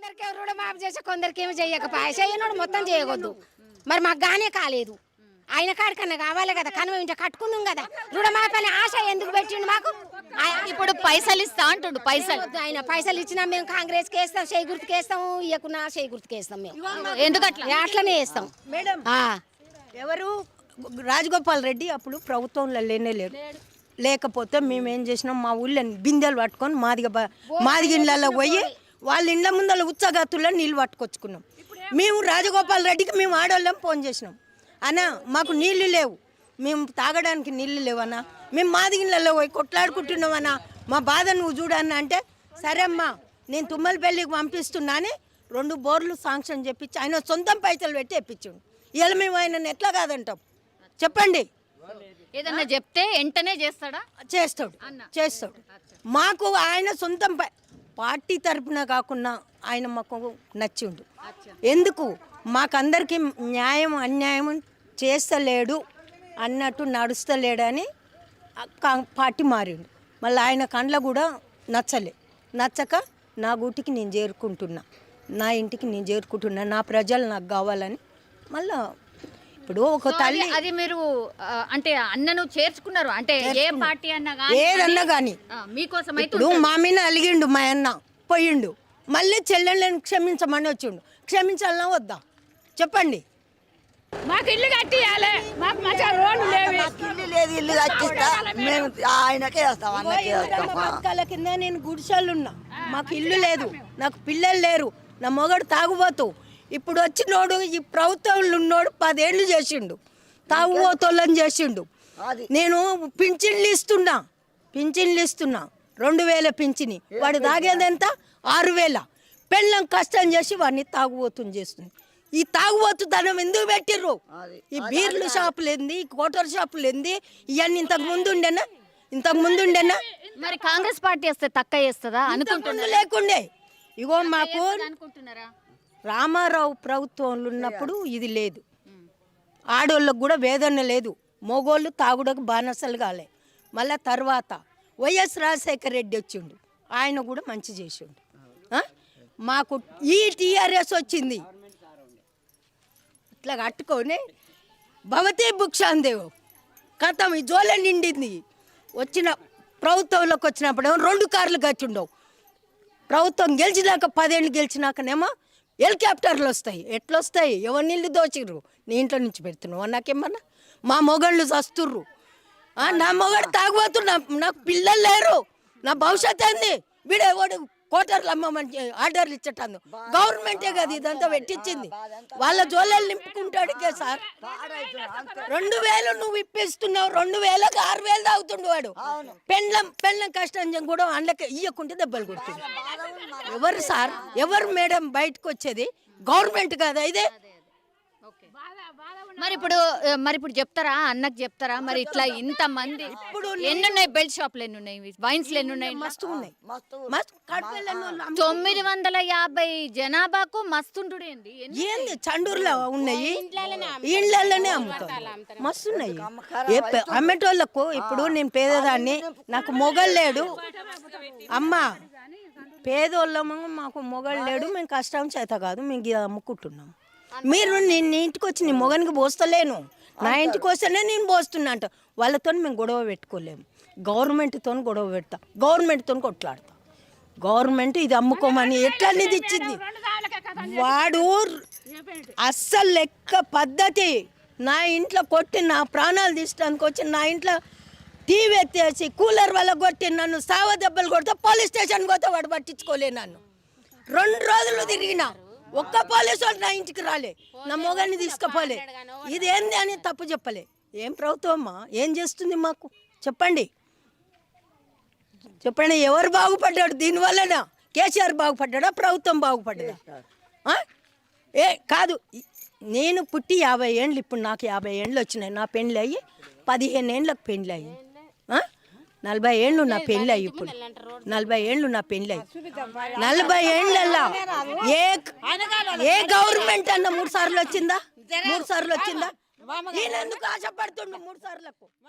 కొందరికి రుణమాఫీ చేసి కొందరికి ఏమి చేయకపోయా చేయనోడు మొత్తం చేయవద్దు మరి మాకు గానే కాలేదు ఆయన కాడికన్నా కావాలి కదా కనుమ ఇంట కట్టుకుందాం కదా రుణమాఫీ అనే ఆశ ఎందుకు పెట్టిండు మాకు ఇప్పుడు పైసలు ఇస్తా అంటుండు పైసలు ఆయన పైసలు ఇచ్చినా మేము కాంగ్రెస్కి వేస్తాం చేయి గుర్తుకు వేస్తాము ఇయ్యకున్నా చేయి గుర్తుకు వేస్తాం మేము ఎందుకట్లా అట్లనే వేస్తాం మేడం ఎవరు రాజగోపాల్ రెడ్డి అప్పుడు ప్రభుత్వంలో లేరు లేకపోతే మేము ఏం చేసినాం మా ఊళ్ళో బిందెలు పట్టుకొని మాదిగ ఇళ్ళలో పోయి వాళ్ళ ఇండ్ల ముందర ఉచ్చగత్తుల్లో నీళ్ళు పట్టుకొచ్చుకున్నాం మేము రాజగోపాల్ రెడ్డికి మేము ఆడవాళ్ళం ఫోన్ చేసినాం అన్న మాకు నీళ్లు లేవు మేము తాగడానికి నీళ్లు లేవన్నా మేము మాదిగ ఇళ్ళలో పోయి కొట్లాడుకుంటున్నామన్నా మా బాధ నువ్వు చూడన్నా అంటే సరే అమ్మా నేను తుమ్మలపల్లికి పంపిస్తున్నా అని 2 బోర్లు శాంక్షన్ చెప్పించి ఆయన సొంతం పైసలు పెట్టి తెప్పించాడు ఇవాళ మేము ఆయనను ఎట్లా కాదంటాం చెప్పండి ఏదన్నా చెప్తే వెంటనే చేస్తాడు మాకు ఆయన సొంతం పార్టీ తరపున కాకుండా ఆయన మాకు నచ్చిండు ఎందుకు మాకందరికీ న్యాయం అన్యాయం చేస్తలేడు అన్నట్టు నడుస్తలేడని పార్టీ మారిండు మళ్ళీ ఆయన కండ్ల కూడా నచ్చక నా గూటికి నేను చేరుకుంటున్నా నా ఇంటికి నేను చేరుకుంటున్నా నా ప్రజలు నాకు కావాలని మళ్ళీ ఇప్పుడు ఒక తల్లి అది మీరు అంటే అన్నను చేర్చుకున్నారు అంటే ఏ పార్టీ అన్నా ఏదన్నా కానీ మీకోసం ఇప్పుడు మా మీద అలిగిండు మా అన్న పోయిండు మళ్ళీ చెల్లెళ్ళని క్షమించమని వచ్చిండు క్షమించాలన్నా వద్దా చెప్పండి మాకు ఇల్లు కట్టియాలి మాకు మంచిగా రోడ్డు లేదు ఇల్లు కట్టిస్తా మేము ఆయనకే వేస్తాం అన్నకే వేస్తాం పథకాల కింద నేను గుడిసెలున్నా మాకు ఇల్లు లేదు నాకు పిల్లలు లేరు నా మొగడు తాగుబోతు ఇప్పుడు వచ్చినోడు ఈ ప్రభుత్వంలో ఉన్నోడు 10 ఏళ్ళు చేసిండు తాగుబోతోళ్ళని చేసిండు నేను పింఛన్లు ఇస్తున్నా 2000 పింఛని వాడు తాగేదెంత 6000 పెళ్ళం కష్టం చేసి వాడిని తాగుబోతుని చేస్తుంది ఈ తాగుబోతు ధనం ఎందుకు పెట్టిర్రు ఈ బీర్లు షాపులు ఏంది కోటర్ షాపులు ఏంది ఇవన్నీ ఇంతకు ముందు ఉండేనా మరి కాంగ్రెస్ పార్టీ వస్తే తక్కువ చేస్తుందా అనుకుంటున్నా లేకుండే ఇగో మాకు రామారావు ప్రభుత్వంలో ఉన్నప్పుడు ఇది లేదు ఆడోళ్ళకు కూడా వేదన లేదు మగోళ్ళు తాగుడకు బానసలు కాలే మళ్ళీ తర్వాత వైఎస్ రాజశేఖర రెడ్డి వచ్చిండు ఆయన కూడా మంచి చేసిండు మాకు ఈ టీఆర్ఎస్ వచ్చింది ఇట్లా కట్టుకొని భవతి బుక్షాందేవ్ కథం ఈ జోల నిండింది వచ్చిన ప్రభుత్వంలోకి వచ్చినప్పుడు 2 కార్లు కట్టిండవు ప్రభుత్వం గెలిచినాక 10 ఏళ్ళు గెలిచినాకనేమో హెలికాప్టర్లు వస్తాయి ఎట్లా వస్తాయి ఎవరి నీళ్ళు దోచిర్రు నీ ఇంట్లో నుంచి పెడుతున్నావు నాకేమన్నా మా మొగళ్ళు చస్తుర్రు నా మొగడు తాగుబోతున్నా నాకు పిల్లలు లేరు నా భవిష్యత్ ఏంది వీడేవాడు కోటర్లు అమ్మమని ఆర్డర్లు ఇచ్చటాను గవర్నమెంటే కదా ఇదంతా పెట్టించింది వాళ్ళ జోలలు నింపుకుంటాడుకే సార్ 2000 నువ్వు ఇప్పిస్తున్నావు 2000కి 6000 తాగుతుండు వాడు పెళ్ళం కష్టం కూడా అందులోకి ఇయ్యకుంటే దెబ్బలు కొడుతుంది ఎవరు సార్ ఎవరు మేడం బయటకు వచ్చేది గవర్నమెంట్ కదా ఇదే మరి ఇప్పుడు చెప్తారా అన్నకు చెప్తారా మరి ఇట్లా ఇంత మంది ఇప్పుడు ఎన్ని ఉన్నాయి బెల్ట్ షాపులు ఎన్ని ఉన్నాయి వైన్స్లు ఎన్ని ఉన్నాయి మస్తు ఉన్నాయి 950 జనాభాకు మస్తుంటుడు ఏంది చండూరులో ఉన్నాయి ఇండ్లలోనే అమ్ముతారు మస్తు ఉన్నాయి అమ్మేటోళ్ళకు ఇప్పుడు నేను పేదదాన్ని నాకు మొగలు లేడు అమ్మా పేదోళ్ళము మాకు మొగలు లేడు మేము కష్టం చేత కాదు మేము ఇది అమ్ముకుంటున్నాం మీరు నేను ఇంటికి వచ్చి నీ మొగనికి పోస్తలేను నా ఇంటికి వస్తేనే నేను పోస్తున్నా అంట వాళ్ళతో మేము గొడవ పెట్టుకోలేము గవర్నమెంట్తో గొడవ పెడతా గవర్నమెంట్తో కొట్లాడతా గవర్నమెంట్ ఇది అమ్ముకోమని ఎట్లా అనేది ఇచ్చింది వాడు అస్సలు లెక్క పద్ధతి నా ఇంట్లో కొట్టి నా ప్రాణాలు తీసడానికి వచ్చి నా ఇంట్లో టీవీ ఎత్తేసి కూలర్ వల్ల కొట్టి నన్ను సావ దెబ్బలు కొడితే పోలీస్ స్టేషన్ పోతే వాడు పట్టించుకోలే నన్ను 2 రోజులు తిరిగినా ఒక్క పోలీసు వాడు నా ఇంటికి రాలే నా మొగాన్ని తీసుకుపోలే ఇది ఏంది అని తప్పు చెప్పలే ఏం ప్రభుత్వమ్మా ఏం చేస్తుంది మాకు చెప్పండి ఎవరు బాగుపడ్డాడు దీనివల్లనా కేసీఆర్ బాగుపడ్డా ప్రభుత్వం బాగుపడ్డా కాదు నేను పుట్టి 50 ఏళ్ళు ఇప్పుడు నాకు 50 ఏళ్ళు వచ్చినాయి నా పెళ్ళి అయ్యి 15 ఏళ్ళకి పెళ్ళి అయ్యి 40 ఏళ్ళు నా పెళ్ళి అయ్యి ఇప్పుడు 40 ఏళ్ళు నా పెళ్ళి అయ్యి 40 ఏళ్ళల్లా ఏ గవర్నమెంట్ అన్న 3 సార్లు వచ్చిందా ఈయన ఎందుకు ఆశపడుతుండు 3 సార్లకు